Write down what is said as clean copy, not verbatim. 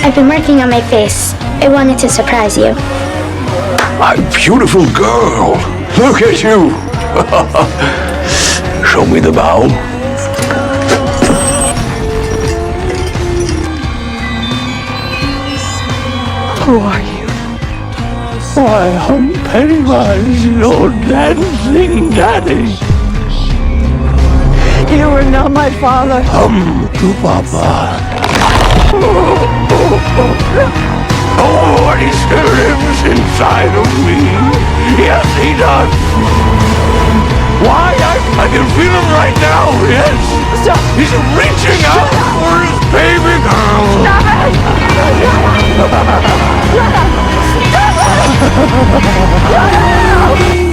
I've been working on my face. I wanted to surprise you. My beautiful girl. Look at you. Show me the bow. Who are you? Why, I'm Pennywise, your dancing daddy. You are not my father. To Papa. Oh, and he still lives inside of me. Yes, he does. Why? I can feel him right now. Yes. Stop. He's reaching out for his baby girl. Stop it! Stop it! Stop it!